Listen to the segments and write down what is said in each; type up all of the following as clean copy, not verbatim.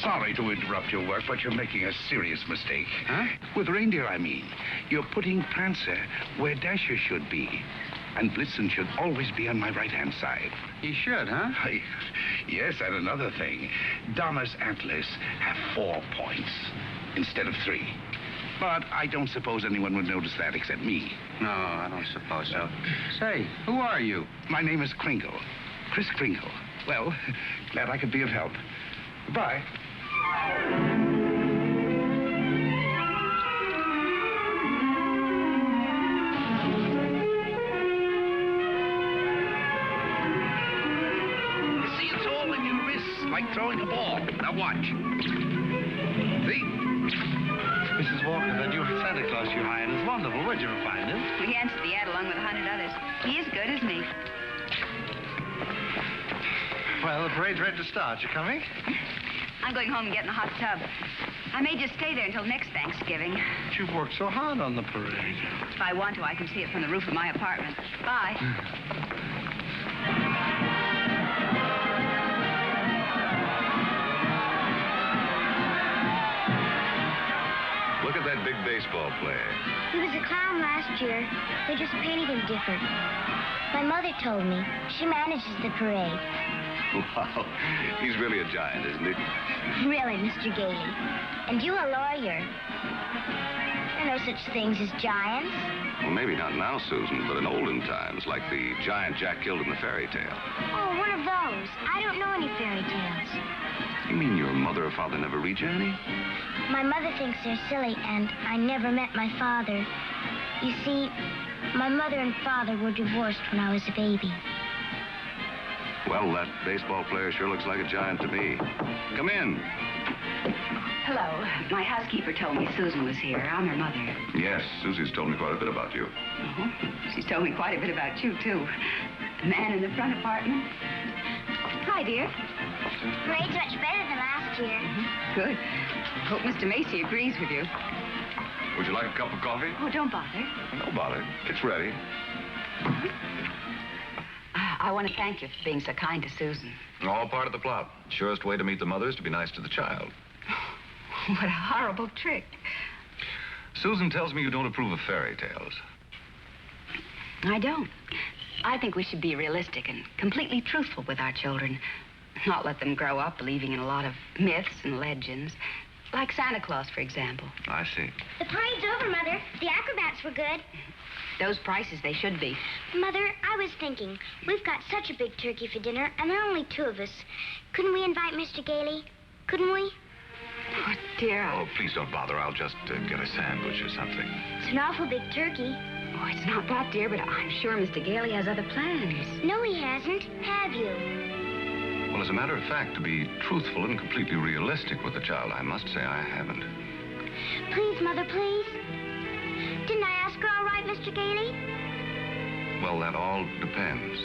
sorry to interrupt your work, but you're making a serious mistake. Huh? With reindeer, I mean. You're putting Prancer where Dasher should be. And Blitzen should always be on my right-hand side. He should, huh? Yes, and another thing. Donna's antlers have 4 points instead of 3. But I don't suppose anyone would notice that except me. No, I don't suppose so. Say, who are you? My name is Kringle. Kris Kringle. Well, glad I could be of help. Goodbye. You see, it's all in your wrists, like throwing a ball. Now watch. See? Mrs. Walker, that new Santa Claus you hired is wonderful. Where'd you find him? We answered the ad along with 100 others. He is good, isn't he? Well, the parade's ready to start. You coming? I'm going home and getting a hot tub. I may just stay there until next Thanksgiving. But you've worked so hard on the parade. If I want to, I can see it from the roof of my apartment. Bye. Look at that big baseball player. He was a clown last year. They just painted him different. My mother told me. She manages the parade. Wow. He's really a giant, isn't he? Really, Mr. Gailey. And you a lawyer. There are no such things as giants. Well, maybe not now, Susan, but in olden times, like the giant Jack killed in the fairy tale. Oh, one of those. I don't know any fairy tales. You mean your mother or father never read you any? My mother thinks they're silly, and I never met my father. You see, my mother and father were divorced when I was a baby. Well, that baseball player sure looks like a giant to me. Come in. Hello. My housekeeper told me Susan was here. I'm her mother. Yes, Susie's told me quite a bit about you. She's told me quite a bit about you, too. The man in the front apartment. Hi, dear. Parade's much better than last year. Good. Hope Mr. Macy agrees with you. Would you like a cup of coffee? Oh, don't bother. No bother. It's ready. I want to thank you for being so kind to Susan. All part of the plot. Surest way to meet the mother is to be nice to the child. What a horrible trick. Susan tells me you don't approve of fairy tales. I don't. I think we should be realistic and completely truthful with our children. Not let them grow up believing in a lot of myths and legends. Like Santa Claus, for example. I see. The parade's over, Mother. The acrobats were good. Those prices, they should be. Mother, I was thinking, we've got such a big turkey for dinner, and there are only 2 of us. Couldn't we invite Mr. Gailey? Couldn't we? Oh, dear. Oh, please don't bother. I'll just get a sandwich or something. It's an awful big turkey. Oh, it's not that, dear, but I'm sure Mr. Gailey has other plans. No, he hasn't. Have you? Well, as a matter of fact, to be truthful and completely realistic with the child, I must say I haven't. Please, Mother, please. Didn't I ask her all right, Mr. Gailey? Well, that all depends.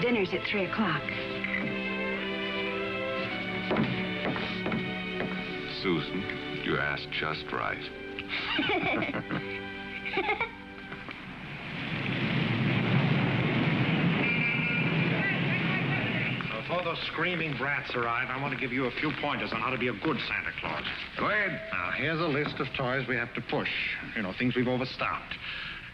Dinner's at 3 o'clock. Susan, you asked just right. Before those screaming brats arrive, I want to give you a few pointers on how to be a good Santa Claus. Go ahead. Now, here's a list of toys we have to push. You know, things we've overstocked.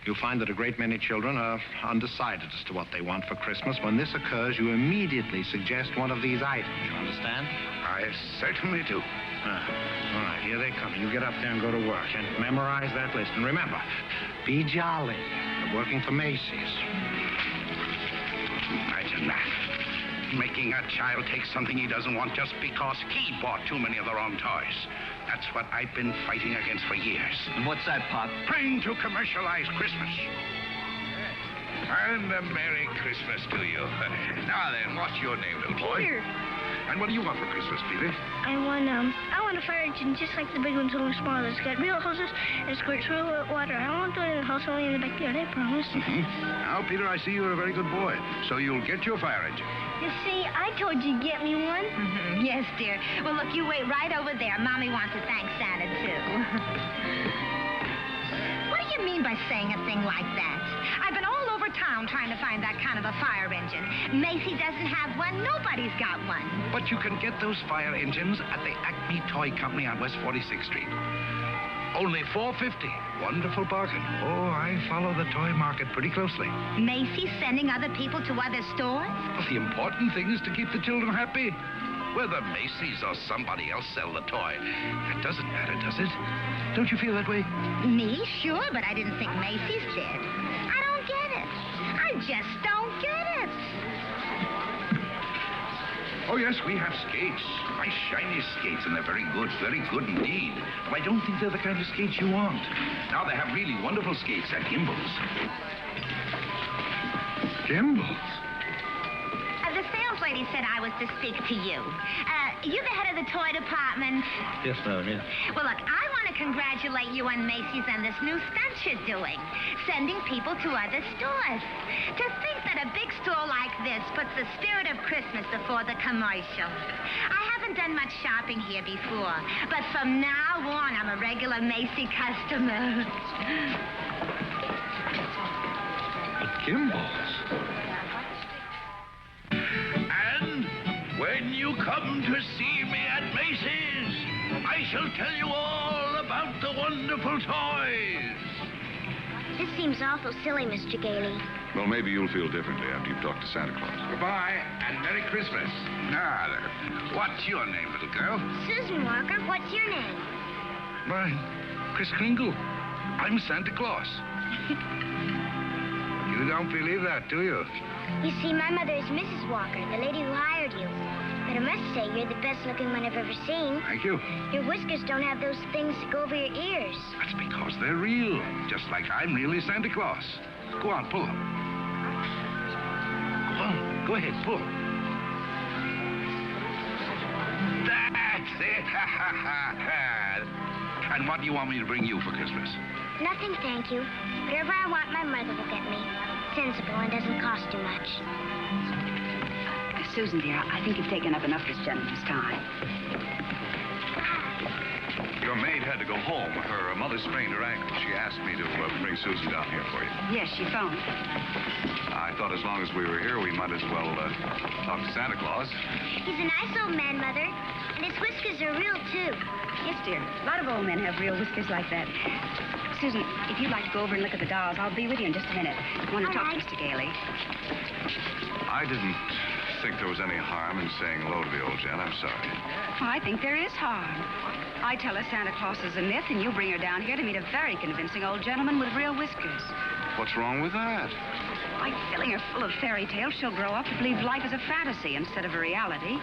You'll find that a great many children are undecided as to what they want for Christmas. When this occurs, you immediately suggest one of these items. You understand? I certainly do. All right, here they come. You get up there and go to work and memorize that list. And remember, be jolly. You're working for Macy's. Imagine that. Making a child take something he doesn't want just because he bought too many of the wrong toys. That's what I've been fighting against for years. And what's that, Pop? Trying to commercialize Christmas. And a Merry Christmas to you. Now then, what's your name, little boy? Peter. And what do you want for Christmas, Peter? I want a fire engine just like the big ones, only smaller. It's got real hoses and squirts real water. I won't do it in the house, only in the backyard, I promise. Now, Peter, I see you're a very good boy, so you'll get your fire engine. You see, I told you to get me one. Yes, dear. Well, look, you wait right over there. Mommy wants to thank Santa, too. What do you mean by saying a thing like that? I've been all over town trying to find that kind of of a fire engine. Macy doesn't have one. Nobody's got one. But you can get those fire engines at the Acme Toy Company on West 46th Street. Only $4.50. Wonderful bargain. Oh, I follow the toy market pretty closely. Macy's sending other people to other stores? Well, the important thing is to keep the children happy. Whether Macy's or somebody else sell the toy, that doesn't matter, does it? Don't you feel that way? Me? Sure, but I didn't think Macy's did. I don't get it. I just don't get it. Oh, yes, we have skates. Nice, shiny skates, and they're very good indeed. But I don't think they're the kind of skates you want. Now, they have really wonderful skates at Gimbals. Gimbals? The sales lady said I was to speak to you. You're the head of the toy department. Yes, ma'am, yeah. Well, look, I want to congratulate you on Macy's and this new stunt you're doing, sending people to other stores. To think that a big store like this puts the spirit of Christmas before the commercial. I haven't done much shopping here before, but from now on, I'm a regular Macy customer. Gimbals? And when you come to see me at Macy's, I shall tell you all about the wonderful toys. This seems awful silly, Mr. Gailey. Well, maybe you'll feel differently after you've talked to Santa Claus. Goodbye, and Merry Christmas. Now, what's your name, little girl? Susan Walker, what's your name? Mine, Kris Kringle. I'm Santa Claus. You don't believe that, do you? You see, my mother is Mrs. Walker, the lady who hired you. But I must say, you're the best-looking one I've ever seen. Thank you. Your whiskers don't have those things that go over your ears. That's because they're real, just like I'm really Santa Claus. Go on, pull them. Go on, go ahead, pull. That's it. And what do you want me to bring you for Christmas? Nothing, thank you. Whatever I want, my mother will get me. Sensible and doesn't cost too much. Susan, dear, I think you've taken up enough this gentleman's time. Your maid had to go home. Her mother sprained her ankle. She asked me to bring Susan down here for you. Yes, she phoned. I thought as long as we were here, we might as well talk to Santa Claus. He's a nice old man, Mother. And his whiskers are real, too. Yes, dear. A lot of old men have real whiskers like that. Susan, if you'd like to go over and look at the dolls, I'll be with you in just a minute. I want to talk to Mr. Gailey. I didn't think there was any harm in saying hello to the old gent. I'm sorry. Well, I think there is harm. I tell her Santa Claus is a myth, and you bring her down here to meet a very convincing old gentleman with real whiskers. What's wrong with that? By filling her full of fairy tales, she'll grow up to believe life is a fantasy instead of a reality.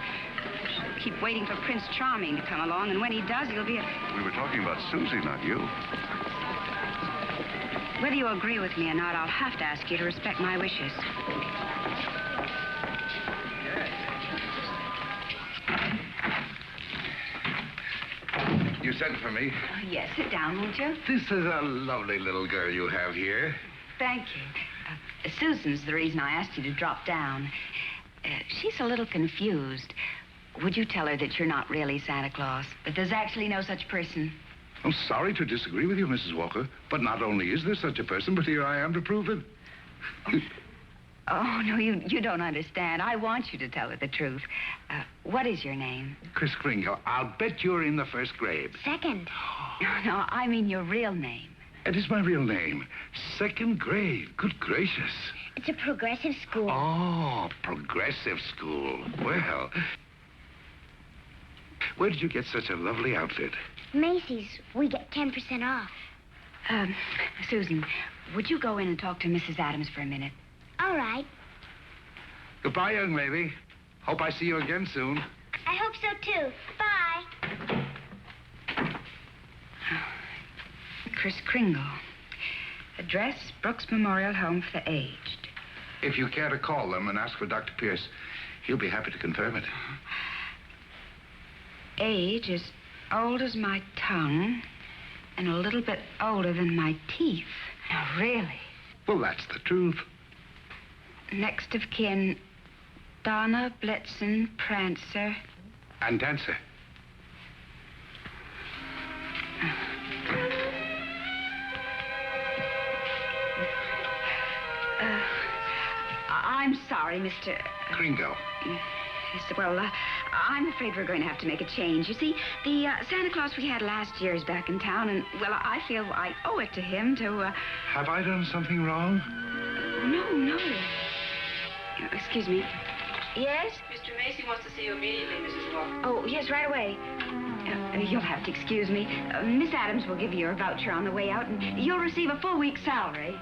She'll keep waiting for Prince Charming to come along, and when he does, he'll be a... We were talking about Susie, not you. Whether you agree with me or not, I'll have to ask you to respect my wishes. You sent for me. Yes, sit down, won't you? This is a lovely little girl you have here. Thank you. Susan's the reason I asked you to drop down. She's a little confused. Would you tell her that you're not really Santa Claus, that there's actually no such person? I'm sorry to disagree with you, Mrs. Walker, but not only is there such a person, but here I am to prove it. Oh, no, you don't understand. I want you to tell her the truth. What is your name? Kris Kringle. I'll bet you're in the first grade. Second. No, I mean your real name. It is my real name. Second grade. Good gracious. It's a progressive school. Oh, progressive school. Well, where did you get such a lovely outfit? Macy's. We get 10% off. Susan, would you go in and talk to Mrs. Adams for a minute? All right. Goodbye, young lady. Hope I see you again soon. I hope so, too. Bye. Kris Kringle. Address, Brooks Memorial Home for the Aged. If you care to call them and ask for Dr. Pierce, he'll be happy to confirm it. Age as old as my tongue and a little bit older than my teeth. Now, really? Well, that's the truth. Next of kin, Donna, Blitzen, Prancer. And Dancer. I'm sorry, Mr. Kringle. Yes, well, I'm afraid we're going to have to make a change. You see, the Santa Claus we had last year is back in town, and, well, I feel I owe it to him to, Have I done something wrong? No. Excuse me. Yes? Mr. Macy wants to see you immediately, Mrs. Walker. Oh, yes, right away. You'll have to excuse me. Miss Adams will give you your voucher on the way out, and you'll receive a full week's salary.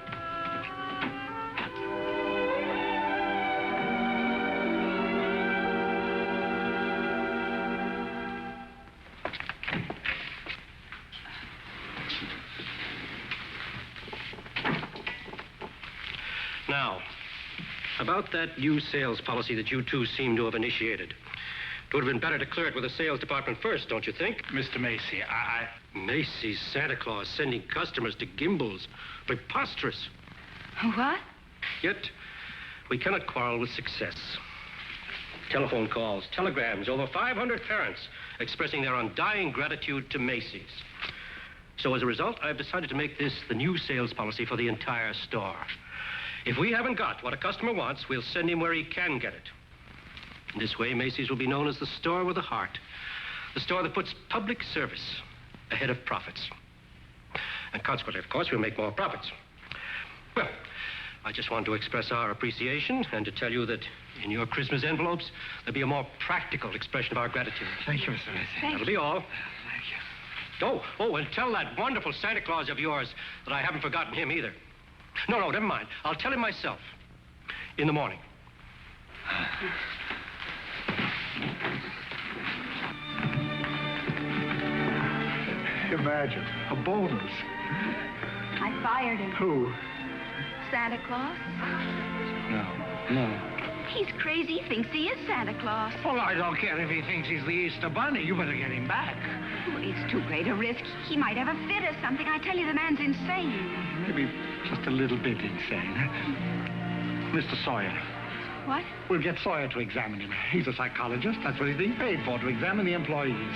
Now, about that new sales policy that you two seem to have initiated. It would have been better to clear it with the sales department first, don't you think? Mr. Macy, Macy's Santa Claus sending customers to Gimbel's. Preposterous. What? Yet, we cannot quarrel with success. Telephone calls, telegrams, over 500 parents expressing their undying gratitude to Macy's. So as a result, I've decided to make this the new sales policy for the entire store. If we haven't got what a customer wants, we'll send him where he can get it. In this way, Macy's will be known as the store with a heart. The store that puts public service ahead of profits. And consequently, of course, we'll make more profits. Well, I just want to express our appreciation and to tell you that in your Christmas envelopes, there'll be a more practical expression of our gratitude. Thank you, Mr. Macy. That'll be all. Thank you. Oh, and tell that wonderful Santa Claus of yours that I haven't forgotten him either. No, never mind. I'll tell him myself. In the morning. Imagine, a bonus. I fired him. Who? Santa Claus? No. He's crazy. He thinks he is Santa Claus. Well, I don't care if he thinks he's the Easter Bunny. You better get him back. Well, it's too great a risk. He might have a fit or something. I tell you, the man's insane. Maybe just a little bit insane. Mr. Sawyer. What? We'll get Sawyer to examine him. He's a psychologist. That's what he's being paid for, to examine the employees.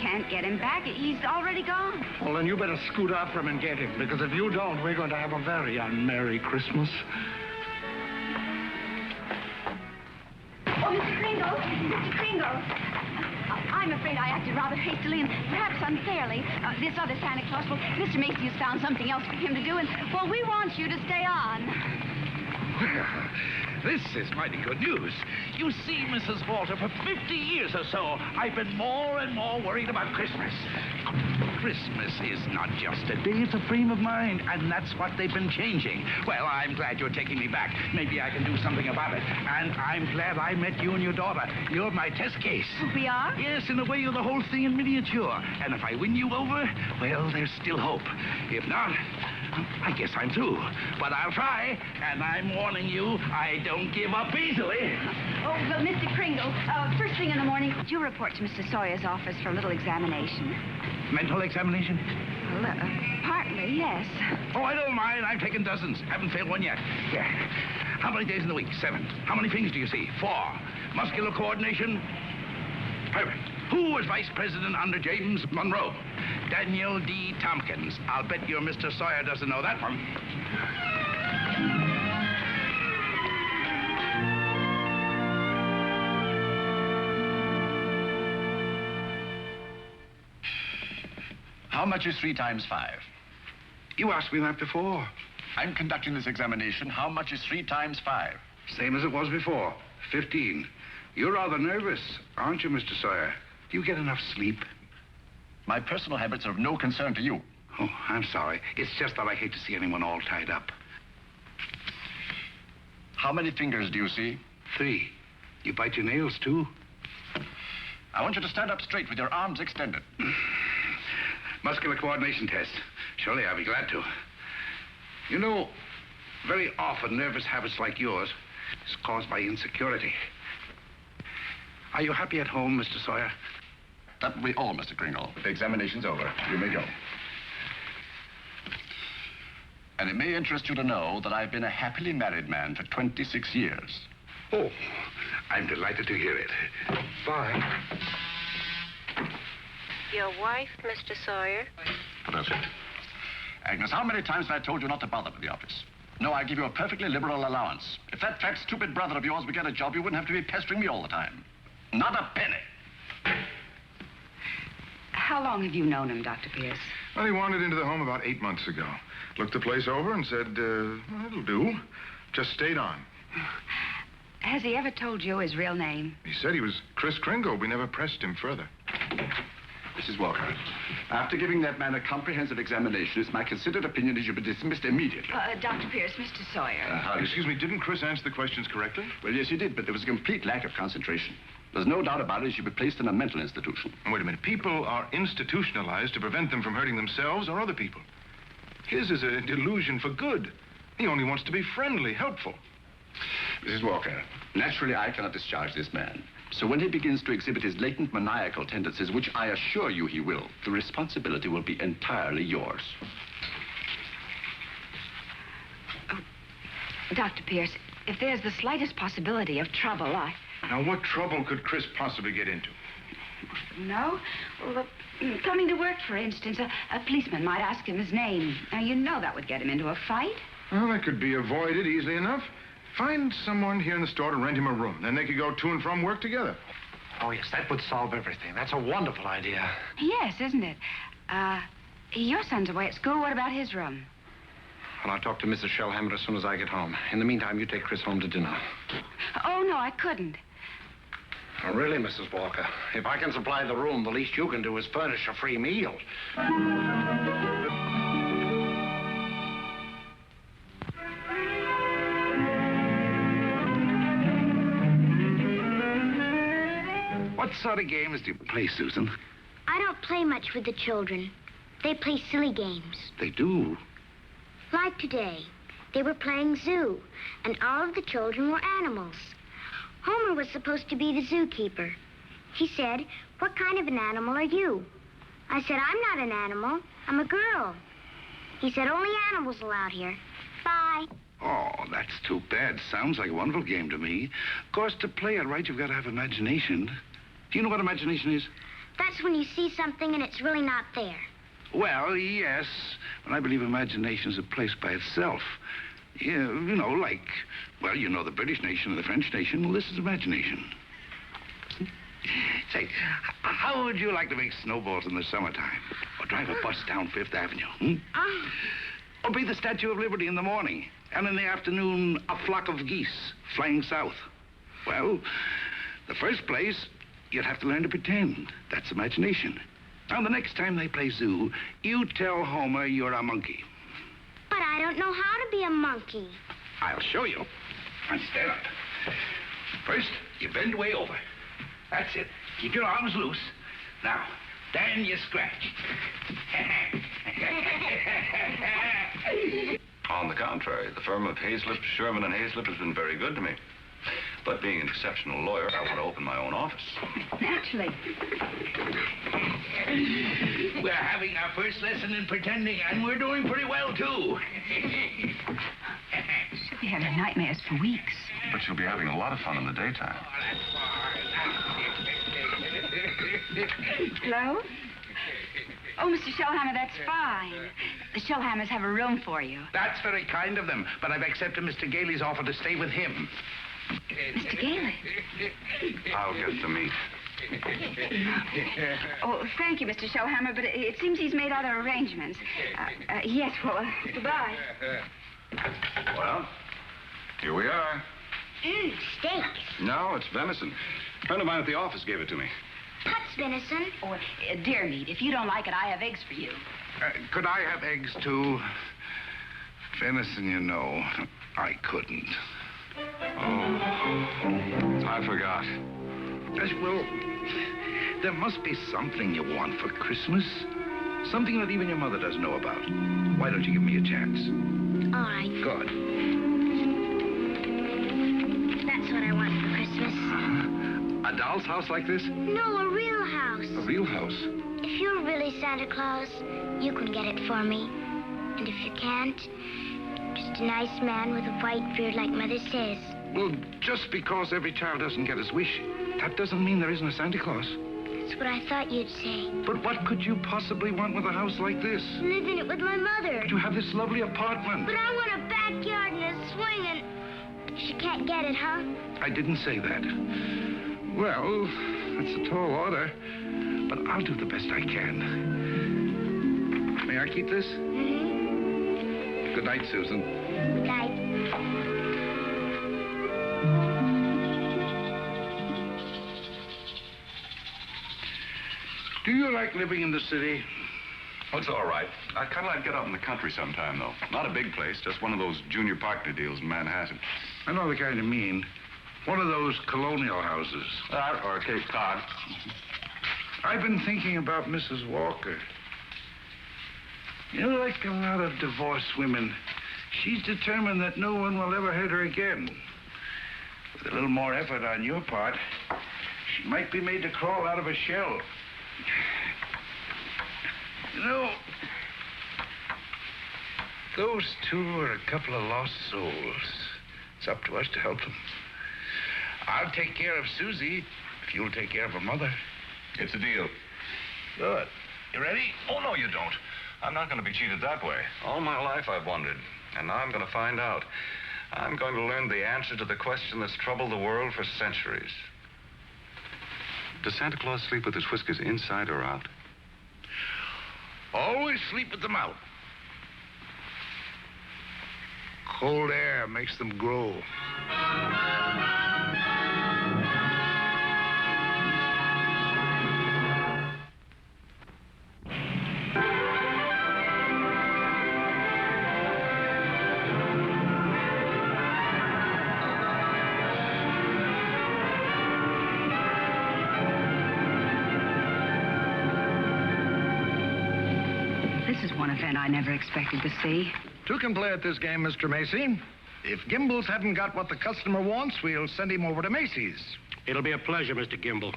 Can't get him back. He's already gone. Well, then you better scoot after him and get him, because if you don't, we're going to have a very unmerry Christmas. Oh, Mr. Kringle. I'm afraid I acted rather hastily and perhaps unfairly. This other Santa Claus, well, Mr. Macy has found something else for him to do, and, well, we want you to stay on. Well, this is mighty good news. You see, Mrs. Walter, for 50 years or so, I've been more and more worried about Christmas. Christmas is not just a day, it's a frame of mind, and that's what they've been changing. Well, I'm glad you're taking me back. Maybe I can do something about it. And I'm glad I met you and your daughter. You're my test case. We are? Yes, in a way, you're the whole thing in miniature. And if I win you over, well, there's still hope. If not, I guess I'm through. But I'll try, and I'm warning you, I don't give up easily. Oh, but Mr. Kringle, first thing in the morning, could you report to Mr. Sawyer's office for a little examination? Mental examination? Well, partly, yes. Oh, I don't mind. I've taken dozens. Haven't failed one yet. Yeah. How many days in the week? 7. How many things do you see? 4. Muscular coordination? Perfect. Who was vice president under James Monroe? Daniel D. Tompkins. I'll bet your Mr. Sawyer doesn't know that one. How much is 3 times 5? You asked me that before. I'm conducting this examination. How much is 3 times 5? Same as it was before. 15. You're rather nervous, aren't you, Mr. Sawyer? Do you get enough sleep? My personal habits are of no concern to you. Oh, I'm sorry. It's just that I hate to see anyone all tied up. How many fingers do you see? 3. You bite your nails, too? I want you to stand up straight with your arms extended. Muscular coordination test. Surely I'll be glad to. You know, very often nervous habits like yours is caused by insecurity. Are you happy at home, Mr. Sawyer? That will be all, Mr. Kringle. The examination's over. You may go. And it may interest you to know that I've been a happily married man for 26 years. Oh, I'm delighted to hear it. Bye. Your wife, Mr. Sawyer? What else? Agnes, how many times have I told you not to bother with the office? No, I give you a perfectly liberal allowance. If that fat, stupid brother of yours would get a job, you wouldn't have to be pestering me all the time. Not a penny. How long have you known him, Dr. Pierce? Well, he wandered into the home about 8 months ago. Looked the place over and said, well, it'll do. Just stayed on. Has he ever told you his real name? He said he was Kris Kringle. We never pressed him further. Mrs. Walker, after giving that man a comprehensive examination, it's my considered opinion he should be dismissed immediately. Dr. Pierce, Mr. Sawyer. Excuse me, didn't Kris answer the questions correctly? Well, yes, he did, but there was a complete lack of concentration. There's no doubt about it, he should be placed in a mental institution. Wait a minute. People are institutionalized to prevent them from hurting themselves or other people. His is a delusion for good. He only wants to be friendly, helpful. Mrs. Walker, naturally I cannot discharge this man. So when he begins to exhibit his latent maniacal tendencies, which I assure you he will, the responsibility will be entirely yours. Oh, Dr. Pierce, if there's the slightest possibility of trouble, Now, what trouble could Kris possibly get into? No? Well, coming to work, for instance, a policeman might ask him his name. Now, you know that would get him into a fight. Well, that could be avoided easily enough. Find someone here in the store to rent him a room. Then they could go to and from work together. Oh, yes, that would solve everything. That's a wonderful idea. Yes, isn't it? Your son's away at school. What about his room? Well, I'll talk to Mrs. Shellhammer as soon as I get home. In the meantime, you take Kris home to dinner. Oh, no, I couldn't. Oh, really, Mrs. Walker? If I can supply the room, the least you can do is furnish a free meal. What sort of games do you play, Susan? I don't play much with the children. They play silly games. They do. Like today, they were playing zoo, and all of the children were animals. Homer was supposed to be the zookeeper. He said, "What kind of an animal are you?" I said, "I'm not an animal. I'm a girl." He said, "Only animals allowed here. Bye." Oh, that's too bad. Sounds like a wonderful game to me. Of course, to play it right, you've got to have imagination. Do you know what imagination is? That's when you see something and it's really not there. Well, yes. But I believe imagination is a place by itself. Yeah, you know, like, well, you know the British nation and the French nation. Well, this is imagination. Say, how would you like to make snowballs in the summertime? Or drive a bus down Fifth Avenue, Or be the Statue of Liberty in the morning, and in the afternoon, a flock of geese flying south? Well, the first place, you'd have to learn to pretend. That's imagination. Now, the next time they play zoo, you tell Homer you're a monkey. But I don't know how to be a monkey. I'll show you. Now, stand up. First, you bend way over. That's it. Keep your arms loose. Now, then you scratch. On the contrary, the firm of Hazlitt, Sherman, and Hazlitt has been very good to me. But being an exceptional lawyer, I want to open my own office. Naturally. We're having our first lesson in pretending, and we're doing pretty well, too. She'll be having nightmares for weeks. But you'll be having a lot of fun in the daytime. Hello? Oh, Mr. Shellhammer, that's fine. The Shellhammers have a room for you. That's very kind of them, but I've accepted Mr. Gailey's offer to stay with him. Mr. Gailey? I'll get the meat. Oh, thank you, Mr. Shellhammer, but it seems he's made other arrangements. Yes, well, goodbye. Well, here we are. Steak. No, it's venison. A friend of mine at the office gave it to me. What's venison? Oh, deer meat. If you don't like it, I have eggs for you. Could I have eggs, too? Venison, you know, I couldn't. Oh, I forgot. Well, there must be something you want for Christmas. Something that even your mother doesn't know about. Why don't you give me a chance? All right. Good. That's what I want for Christmas. A doll's house like this? No, a real house. A real house? If you're really Santa Claus, you can get it for me. And if you can't, just a nice man with a white beard like Mother says. Well, just because every child doesn't get his wish, that doesn't mean there isn't a Santa Claus. That's what I thought you'd say. But what could you possibly want with a house like this? Live in it with my mother. You have this lovely apartment. But I want a bad backyard in a swing and she can't get it, huh? I didn't say that. Well, it's a tall order, but I'll do the best I can. May I keep this? Mm-hmm. Good night, Susan. Good night. Do you like living in the city? Oh, it's all right. I'd kind of like to get out in the country sometime, though. Not a big place, just one of those junior partner deals in Manhattan. I know the kind you mean. One of those colonial houses. Or Cape Cod. I've been thinking about Mrs. Walker. You know, like a lot of divorced women, she's determined that no one will ever hurt her again. With a little more effort on your part, she might be made to crawl out of a shell. You know, those two are a couple of lost souls. It's up to us to help them. I'll take care of Susie if you'll take care of her mother. It's a deal. Good. You ready? Oh, no, you don't. I'm not going to be cheated that way. All my life I've wondered, and now I'm going to find out. I'm going to learn the answer to the question that's troubled the world for centuries. Does Santa Claus sleep with his whiskers inside or out? Always sleep with them out. Cold air makes them grow. One event I never expected to see. Two can play at this game, Mr. Macy. If Gimbel's hadn't got what the customer wants, we'll send him over to Macy's. It'll be a pleasure, Mr. Gimble.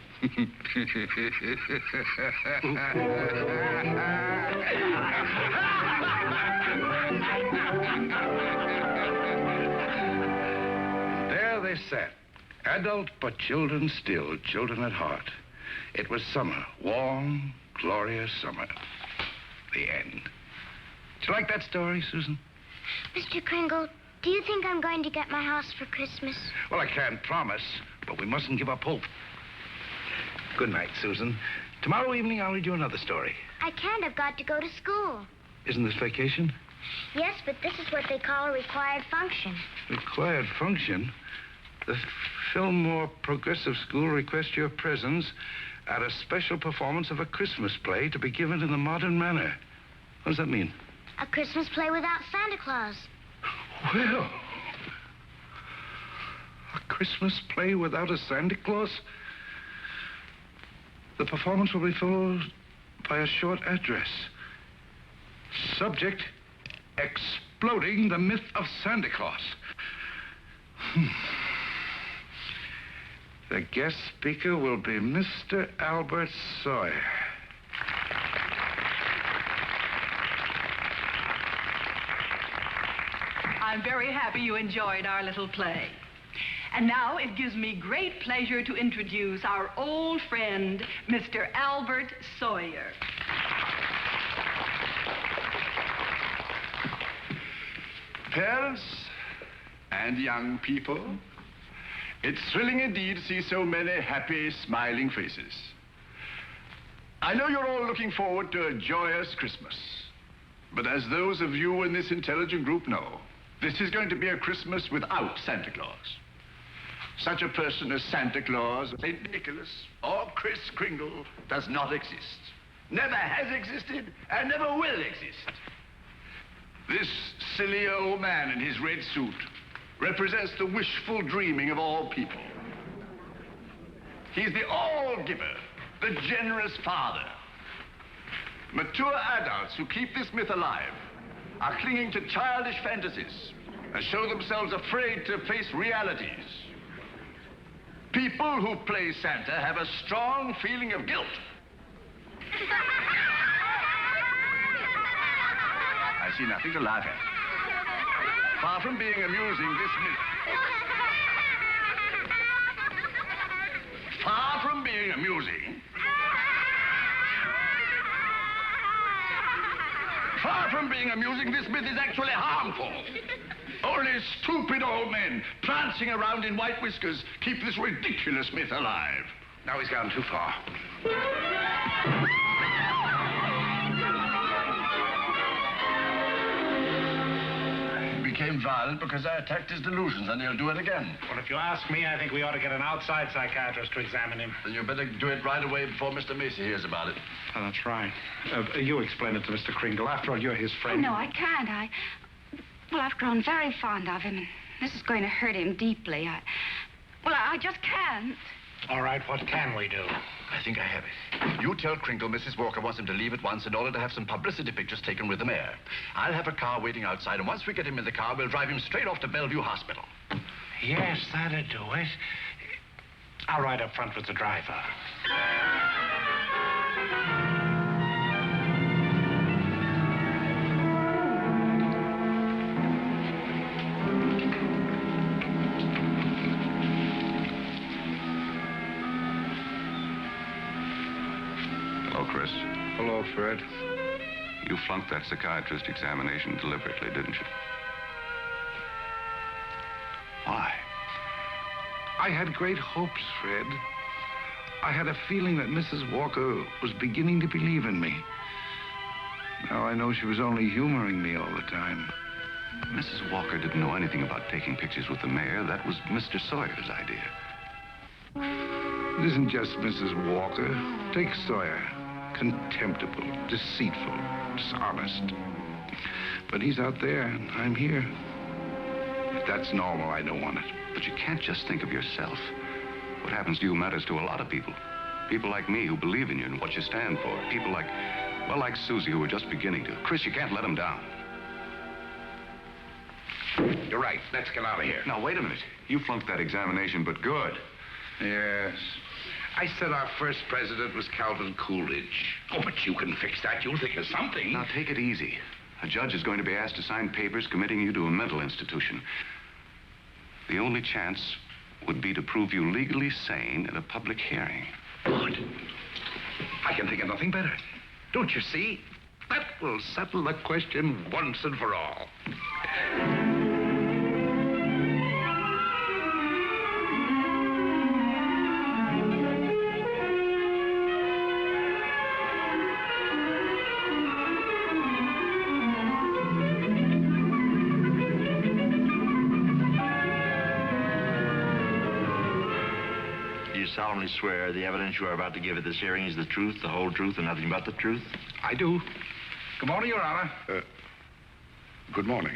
There they sat, adult but children still, children at heart. It was summer, warm, glorious summer. The end. Did you like that story, Susan? Mr. Kringle, do you think I'm going to get my house for Christmas? Well, I can't promise, but we mustn't give up hope. Good night, Susan. Tomorrow evening, I'll read you another story. I can't. I've got to go to school. Isn't this vacation? Yes, but this is what they call a required function. Required function? The Fillmore Progressive School requests your presence at a special performance of a Christmas play to be given in the modern manner. What does that mean? A Christmas play without Santa Claus. Well, a Christmas play without a Santa Claus? The performance will be followed by a short address. Subject, exploding the myth of Santa Claus. The guest speaker will be Mr. Albert Sawyer. I'm very happy you enjoyed our little play. And now it gives me great pleasure to introduce our old friend, Mr. Albert Sawyer. Parents and young people, it's thrilling indeed to see so many happy, smiling faces. I know you're all looking forward to a joyous Christmas. But as those of you in this intelligent group know, this is going to be a Christmas without Santa Claus. Such a person as Santa Claus, St. Nicholas, or Kris Kringle does not exist. Never has existed and never will exist. This silly old man in his red suit represents the wishful dreaming of all people. He's the all-giver, the generous father. Mature adults who keep this myth alive are clinging to childish fantasies and show themselves afraid to face realities. People who play Santa have a strong feeling of guilt. I see nothing to laugh at. Far from being amusing, this myth... Far from being amusing... Far from being amusing, this myth is actually harmful. Only stupid old men prancing around in white whiskers keep this ridiculous myth alive. Now he's gone too far. Became violent because I attacked his delusions, and he'll do it again. Well, if you ask me, I think we ought to get an outside psychiatrist to examine him. Then you better do it right away before Mr. Macy hears about it. Oh, that's right. You explain it to Mr. Kringle. After all, you're his Oh, friend. no, I can't. Well, I've grown very fond of him, and this is going to hurt him deeply. I just can't. All right, what can we do? I think I have it. You tell Kringle Mrs. Walker wants him to leave at once in order to have some publicity pictures taken with the mayor. I'll have a car waiting outside, and once we get him in the car, we'll drive him straight off to Bellevue Hospital. Yes, that'd do it. I'll ride up front with the driver. Hello, Chris. Hello, Fred. You flunked that psychiatrist examination deliberately, didn't you? Why? I had great hopes, Fred. I had a feeling that Mrs. Walker was beginning to believe in me. Now I know she was only humoring me all the time. Mrs. Walker didn't know anything about taking pictures with the mayor. That was Mr. Sawyer's idea. It isn't just Mrs. Walker. Take Sawyer. Contemptible, deceitful, dishonest. But he's out there, and I'm here. If that's normal, I don't want it. But you can't just think of yourself. What happens to you matters to a lot of people. People like me who believe in you and what you stand for. People like, well, like Susie, who are just beginning to. Chris, you can't let them down. You're right. Let's get out of here. Now, wait a minute. You flunked that examination, but good. Yes. I said our first president was Calvin Coolidge. Oh, but you can fix that. You'll think of something. Now, take it easy. A judge is going to be asked to sign papers committing you to a mental institution. The only chance would be to prove you legally sane at a public hearing. Good. I can think of nothing better. Don't you see? That will settle the question once and for all. Solemnly swear the evidence you are about to give at this hearing is the truth, the whole truth, and nothing but the truth? I do. Good morning, Your Honor. Good morning.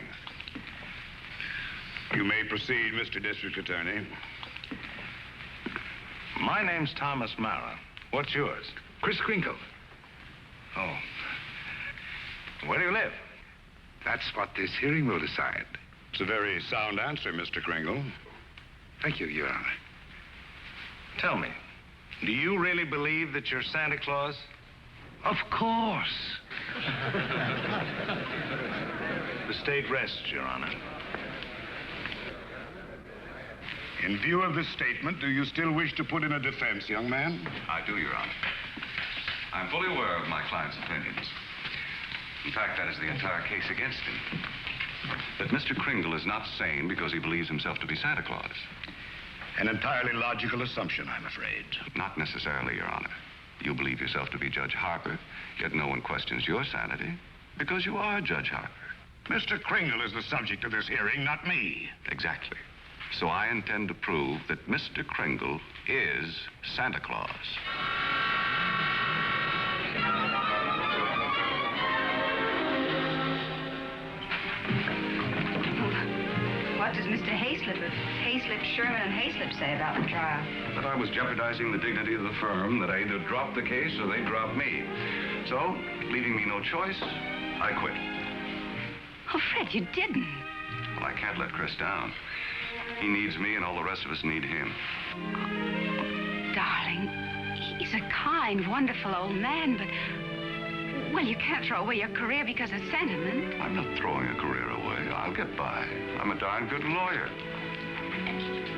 You may proceed, Mr. District Attorney. My name's Thomas Mara. What's yours? Chris Kringle. Oh. Where do you live? That's what this hearing will decide. It's a very sound answer, Mr. Kringle. Thank you, Your Honor. Tell me, do you really believe that you're Santa Claus? Of course. The state rests, Your Honor. In view of this statement, do you still wish to put in a defense, young man? I do, Your Honor. I'm fully aware of my client's opinions. In fact, that is the entire case against him. But Mr. Kringle is not sane because he believes himself to be Santa Claus. An entirely logical assumption, I'm afraid. Not necessarily, Your Honor. You believe yourself to be Judge Harper, yet no one questions your sanity because you are Judge Harper. Mr. Kringle is the subject of this hearing, not me. Exactly. So I intend to prove that Mr. Kringle is Santa Claus. What does Mr. Hayslip, Sherman, and Hayslip say about the trial? That I was jeopardizing the dignity of the firm, that I either dropped the case or they dropped me. So, leaving me no choice, I quit. Oh, Fred, you didn't. Well, I can't let Chris down. He needs me, and all the rest of us need him. Darling, he's a kind, wonderful old man, but... Well, you can't throw away your career because of sentiment. I'm not throwing a career away. I'll get by. I'm a darn good lawyer.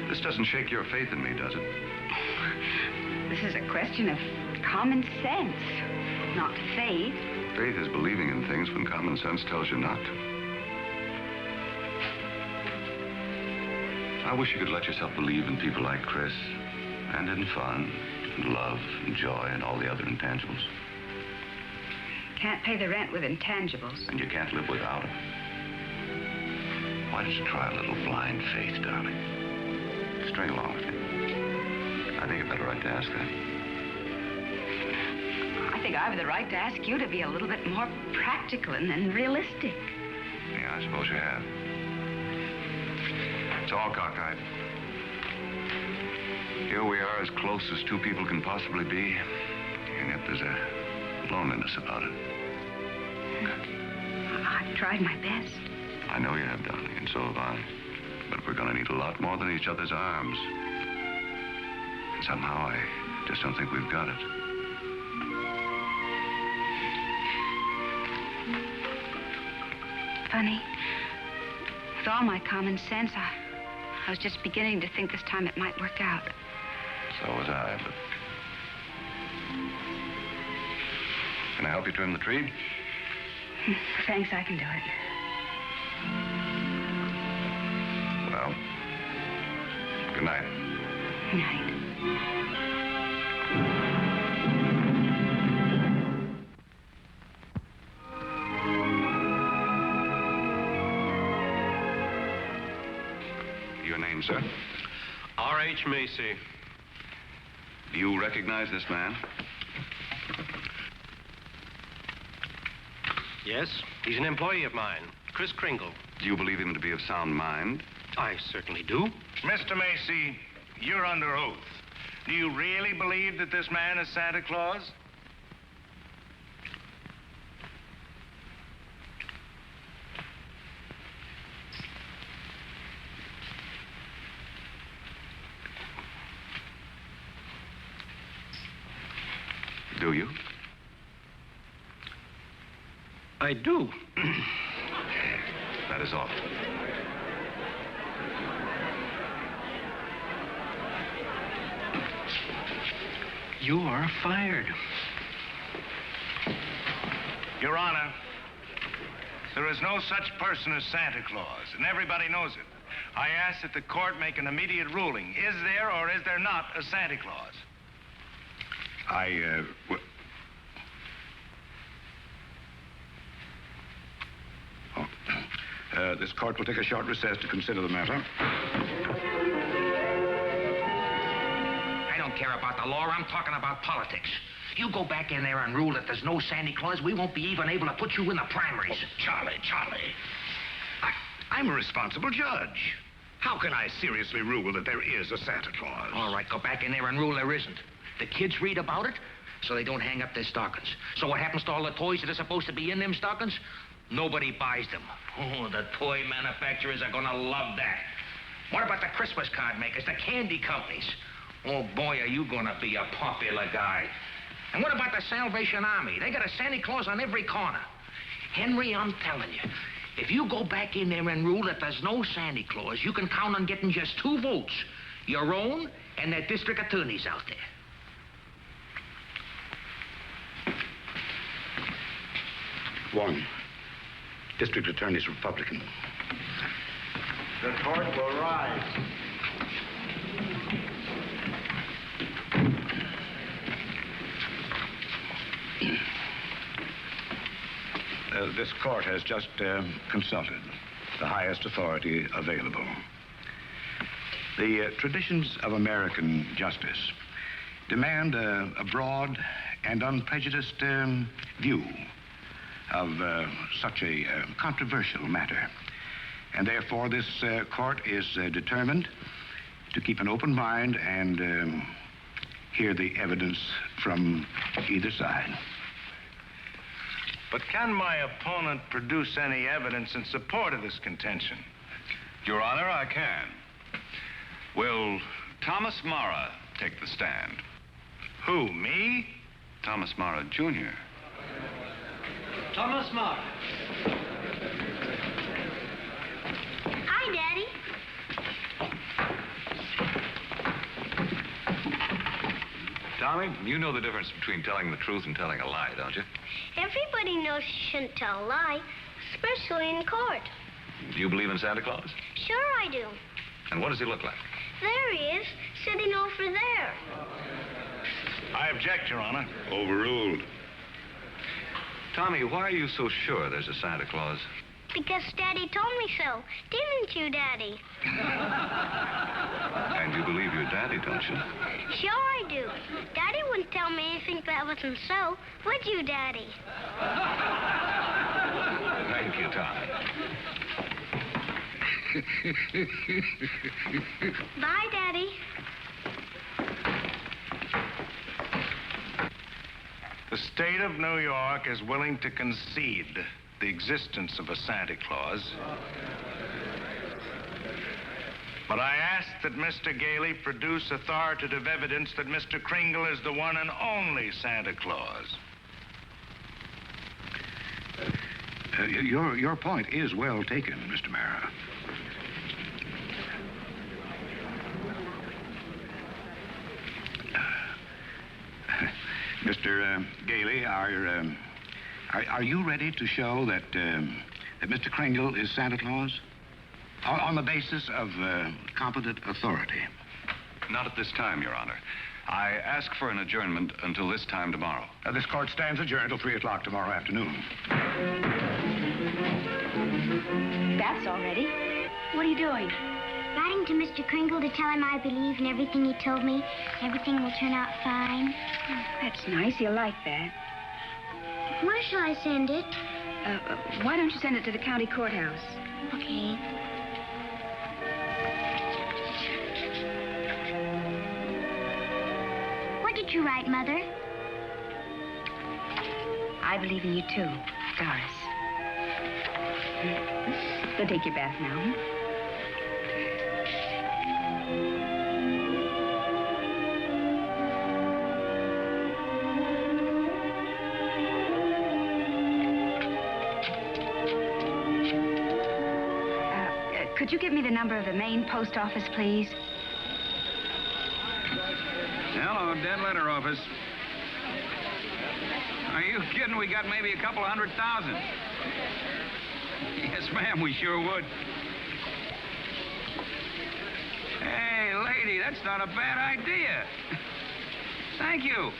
This doesn't shake your faith in me, does it? This is a question of common sense, not faith. Faith is believing in things when common sense tells you not to. I wish you could let yourself believe in people like Chris, and in fun, and love, and joy, and all the other intangibles. Can't pay the rent with intangibles. And you can't live without them. Why don't you try a little blind faith, darling? String along with me. I think I've got a right to ask that. I think I have the right to ask you to be a little bit more practical and realistic. Yeah, I suppose you have. It's all cockeyed. Here we are, as close as two people can possibly be, and yet there's a loneliness about it. I've tried my best. I know you have, darling, and so have I. But we're going to need a lot more than each other's arms. And somehow I just don't think we've got it. Funny. With all my common sense, I was just beginning to think this time it might work out. So was I, but... Can I help you trim the tree? Thanks, I can do it. Well, good night. Good night. Your name, sir? R.H. Macy. Do you recognize this man? Yes, he's an employee of mine, Chris Kringle. Do you believe him to be of sound mind? I certainly do. Mr. Macy, you're under oath. Do you really believe that this man is Santa Claus? Do you? I do. That is all. You are fired. Your Honor, there is no such person as Santa Claus, and everybody knows it. I ask that the court make an immediate ruling. Is there or is there not a Santa Claus? This court will take a short recess to consider the matter. I don't care about the law. I'm talking about politics. You go back in there and rule that there's no Santa Claus, we won't be even able to put you in the primaries. Charlie. I'm a responsible judge. How can I seriously rule that there is a Santa Claus? All right, go back in there and rule there isn't. The kids read about it, so they don't hang up their stockings. So what happens to all the toys that are supposed to be in them stockings? Nobody buys them. Oh, the toy manufacturers are gonna love that. What about the Christmas card makers, the candy companies? Oh, boy, are you gonna be a popular guy. And what about the Salvation Army? They got a Santa Claus on every corner. Henry, I'm telling you, if you go back in there and rule that there's no Santa Claus, you can count on getting just 2 votes. Your own and that district attorney's out there. One. District Attorney's Republican. The court will rise. This court has just consulted the highest authority available. The traditions of American justice demand a broad and unprejudiced view of such a controversial matter. And therefore, this court is determined to keep an open mind and hear the evidence from either side. But can my opponent produce any evidence in support of this contention? Your Honor, I can. Will Thomas Mara take the stand? Who, me? Thomas Mara, Jr. Thomas Mara. Hi, Daddy. Tommy, you know the difference between telling the truth and telling a lie, don't you? Everybody knows you shouldn't tell a lie, especially in court. Do you believe in Santa Claus? Sure I do. And what does he look like? There he is, sitting over there. I object, Your Honor. Overruled. Tommy, why are you so sure there's a Santa Claus? Because Daddy told me so. Didn't you, Daddy? And you believe your daddy, don't you? Sure I do. Daddy wouldn't tell me anything that wasn't so. Would you, Daddy? Thank you, Tommy. Bye, Daddy. The state of New York is willing to concede the existence of a Santa Claus. But I ask that Mr. Gailey produce authoritative evidence that Mr. Kringle is the one and only Santa Claus. Your point is well taken, Mr. Mara. Mr. Gailey, are you ready to show that Mr. Kringle is Santa Claus? On the basis of competent authority? Not at this time, Your Honor. I ask for an adjournment until this time tomorrow. This court stands adjourned till 3 o'clock tomorrow afternoon. That's all ready. What are you doing? Writing to Mr. Kringle to tell him I believe in everything he told me. Everything will turn out fine. Oh, that's nice. He'll like that. Where shall I send it? Why don't you send it to the county courthouse? Okay. What did you write, Mother? I believe in you, too, Doris. Go take your bath now. Could you give me the number of the main post office, please? Hello, dead letter office. Are you kidding? We got maybe a couple of 100,000. Yes, ma'am, we sure would. Hey, lady, that's not a bad idea. Thank you.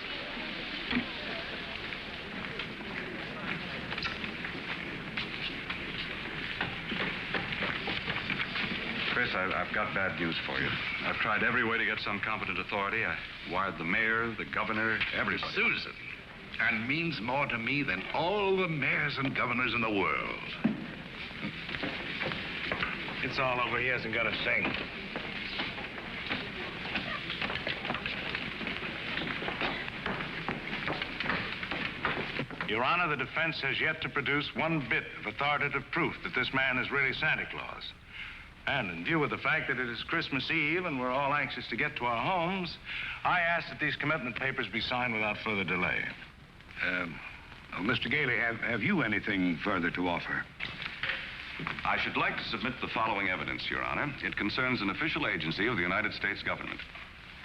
Chris, I've got bad news for you. I've tried every way to get some competent authority. I wired the mayor, the governor, everybody. Susan. And means more to me than all the mayors and governors in the world. It's all over. He hasn't got a thing. Your Honor, the defense has yet to produce one bit of authoritative proof that this man is really Santa Claus. And in view of the fact that it is Christmas Eve and we're all anxious to get to our homes, I ask that these commitment papers be signed without further delay. Mr. Gailey, have you anything further to offer? I should like to submit the following evidence, Your Honor. It concerns an official agency of the United States government.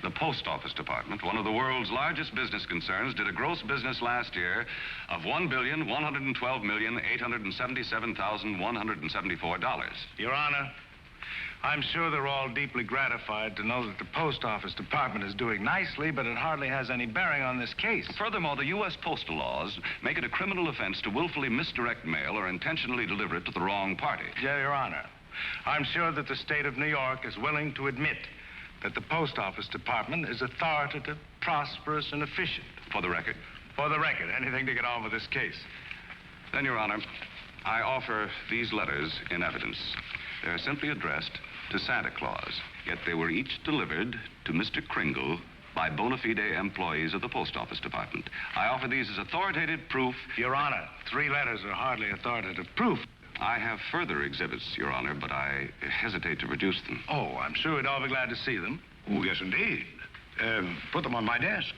The Post Office Department, one of the world's largest business concerns, did a gross business last year of $1,112,877,174. Your Honor, I'm sure they're all deeply gratified to know that the Post Office Department is doing nicely, but it hardly has any bearing on this case. Furthermore, the U.S. postal laws make it a criminal offense to willfully misdirect mail or intentionally deliver it to the wrong party. Yeah, Your Honor. I'm sure that the state of New York is willing to admit that the Post Office Department is authoritative, prosperous, and efficient. For the record? For the record. Anything to get on with this case. Then, Your Honor, I offer these letters in evidence. They're simply addressed to Santa Claus, yet they were each delivered to Mr. Kringle by bona fide employees of the Post Office Department. I offer these as authoritative proof. Your Honor, 3 letters are hardly authoritative proof. I have further exhibits, Your Honor, but I hesitate to produce them. Oh, I'm sure we'd all be glad to see them. Oh, yes, indeed. Put them on my desk.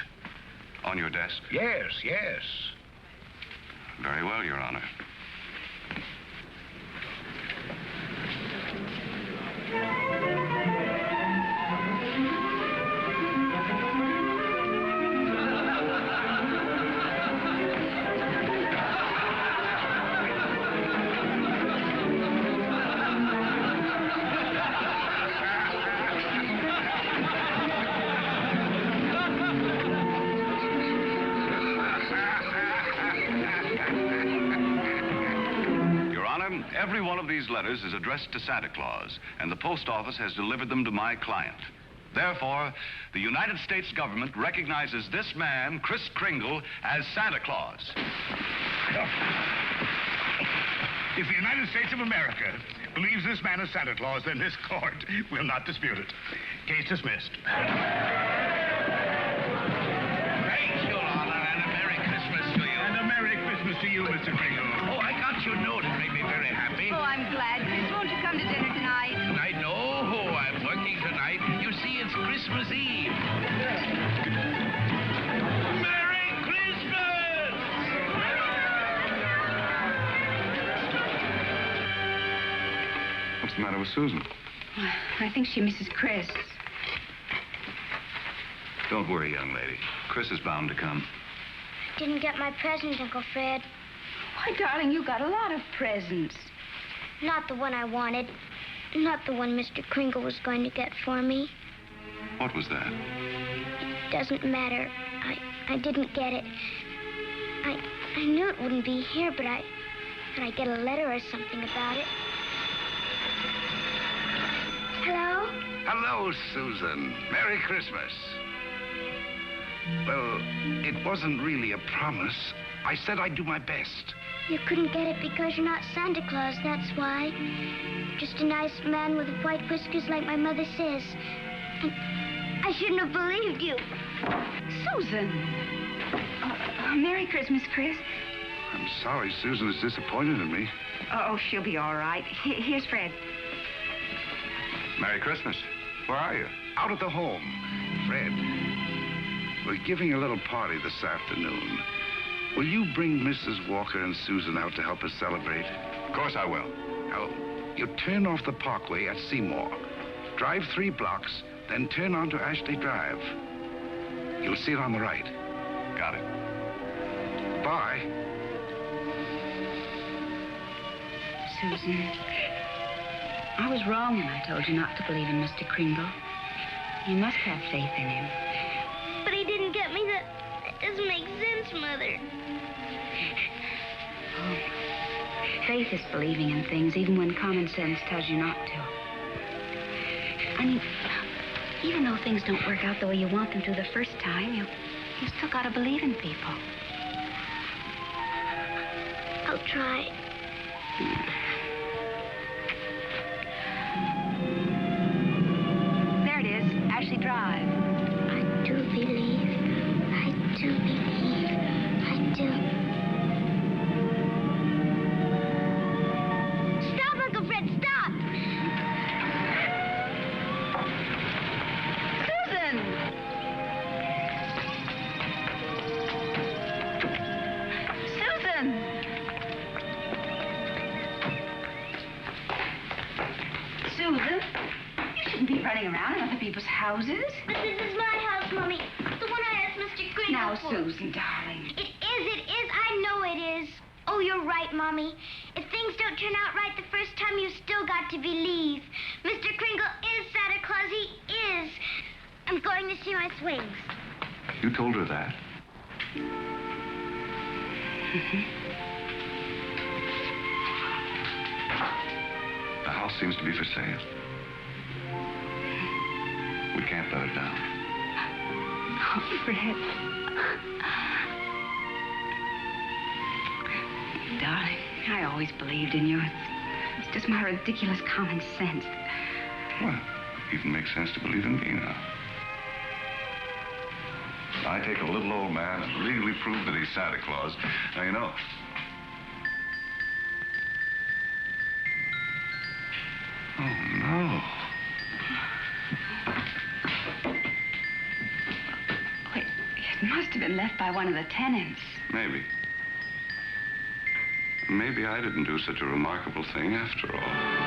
On your desk? Yes, yes. Very well, Your Honor. Every one of these letters is addressed to Santa Claus, and the post office has delivered them to my client. Therefore, the United States government recognizes this man, Kris Kringle, as Santa Claus. If the United States of America believes this man is Santa Claus, then this court will not dispute it. Case dismissed. Thank you, Your Honor, and a Merry Christmas to you. And a Merry Christmas to you, Mr. Kringle. Oh, I got your note. It made me very happy. Oh, I'm glad, Chris. Won't you come to dinner tonight? I know. I'm working tonight. You see, it's Christmas Eve. Merry Christmas! What's the matter with Susan? I think she misses Chris. Don't worry, young lady. Chris is bound to come. Didn't get my present, Uncle Fred. Why, darling, you got a lot of presents. Not the one I wanted. Not the one Mr. Kringle was going to get for me. What was that? It doesn't matter. I didn't get it. I knew it wouldn't be here, but I get a letter or something about it. Hello? Hello, Susan. Merry Christmas. Well, it wasn't really a promise. I said I'd do my best. You couldn't get it because you're not Santa Claus, that's why. Just a nice man with white whiskers like my mother says. And I shouldn't have believed you. Susan. Merry Christmas, Chris. I'm sorry Susan is disappointed in me. Oh, she'll be all right. Here's Fred. Merry Christmas. Where are you? Out at the home. Fred, we're giving a little party this afternoon. Will you bring Mrs. Walker and Susan out to help us celebrate? Of course I will. Now, you turn off the parkway at Seymour. Drive 3 blocks, then turn onto Ashley Drive. You'll see it on the right. Got it. Bye. Susan, I was wrong when I told you not to believe in Mr. Kringle. You must have faith in him. But he didn't get me that. That doesn't make sense, Mother. Oh, faith is believing in things even when common sense tells you not to. I mean, even though things don't work out the way you want them to the first time, you still got to believe in people. I'll try. There it is, Ashley Drive. I do believe. I do believe. I do. Stop, Uncle Fred, stop! Susan! Susan! Susan? You shouldn't be running around in other people's houses. But this is my house, Mommy. The one I asked Mr. Kringle Now, for. Susan, darling. It is. I know it is. Oh, you're right, Mommy. If things don't turn out right the first time, you've still got to believe. Mr. Kringle is Santa Claus. He is. I'm going to see my swings. You told her that? The house seems to be for sale. We can't let it down. Oh, Fred. Darling, I always believed in you. It's just my ridiculous common sense. Well, it even makes sense to believe in me now. I take a little old man and legally prove that he's Santa Claus. Now, you know. Oh, no. Wait, it must have been left by one of the tenants. Maybe. Maybe I didn't do such a remarkable thing after all.